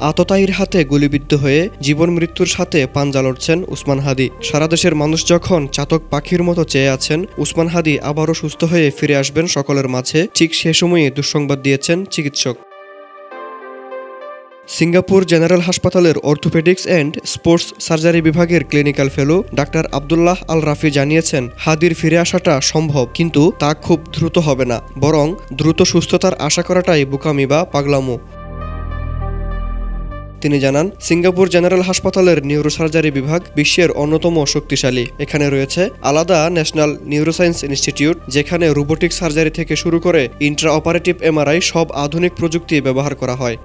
আততায়ীর হাতে গুলিবিদ্ধ হয়ে জীবন মৃত্যুর সাথে পাঞ্জা লড়ছেন উসমান হাদি। সারা দেশের মানুষ যখন চাতক পাখির মতো চেয়ে আছেন উসমান হাদি আবারও সুস্থ হয়ে ফিরে আসবেন সকলের মাঝে, ঠিক সে সময়ে দুঃসংবাদ দিয়েছেন চিকিৎসক। সিঙ্গাপুর জেনারেল হাসপাতালের অর্থোপেডিক্স অ্যান্ড স্পোর্টস সার্জারি বিভাগের ক্লিনিক্যাল ফেলো ডাক্তার আবদুল্লাহ আল রাফি জানিয়েছেন, হাদির ফিরে আসাটা সম্ভব, কিন্তু তা খুব দ্রুত হবে না, বরং দ্রুত সুস্থতার আশা করাটাই বোকামি বা পাগলামো। তিনি জানান, সিঙ্গাপুর জেনারেল হাসপাতালের নিউরোসার্জারি বিভাগ বিশ্বের অন্যতম শক্তিশালী। এখানে রয়েছে আলাদা ন্যাশনাল নিউরোসায়েন্স ইনস্টিটিউট, যেখানে রোবোটিক সার্জারি থেকে শুরু করে ইন্ট্রা অপারেটিভ এমআরআই সব আধুনিক প্রযুক্তি ব্যবহার করা হয়।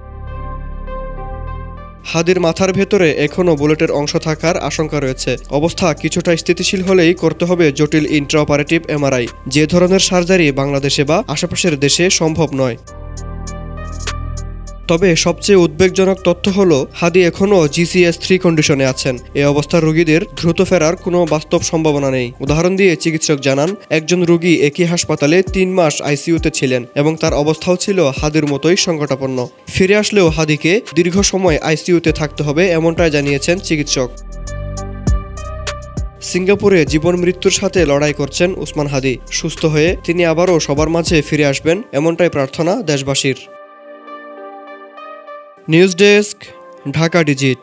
হাদির মাথার ভেতরে এখনও বুলেটের অংশ থাকার আশঙ্কা রয়েছে। অবস্থা কিছুটা স্থিতিশীল হলেই করতে হবে জটিল ইন্ট্রা অপারেটিভ এমআরআই। যে ধরনের সার্জারি বাংলাদেশে বা আশেপাশের দেশে সম্ভব নয়। তবে সবচেয়ে উদ্বেগজনক তথ্য হলো, হাদি এখনও GCS3 কন্ডিশনে আছেন। এ অবস্থার রোগীদের দ্রুত ফেরার কোনো বাস্তব সম্ভাবনা নেই। উদাহরণ দিয়ে চিকিৎসক জানান, একজন রোগী একই হাসপাতালে 3 মাস আইসিইউতে ছিলেন এবং তার অবস্থাও ছিল হাদির মতোই সংকটাপন্ন। ফিরে আসলেও হাদিকে দীর্ঘ সময় আইসিইউতে থাকতে হবে, এমনটাই জানিয়েছেন চিকিৎসক। সিঙ্গাপুরে জীবন মৃত্যুর সাথে লড়াই করছেন উসমান হাদি। সুস্থ হয়ে তিনি আবারও সবার মাঝে ফিরে আসবেন, এমনটাই প্রার্থনা দেশবাসীর। News desk, Dhaka digit.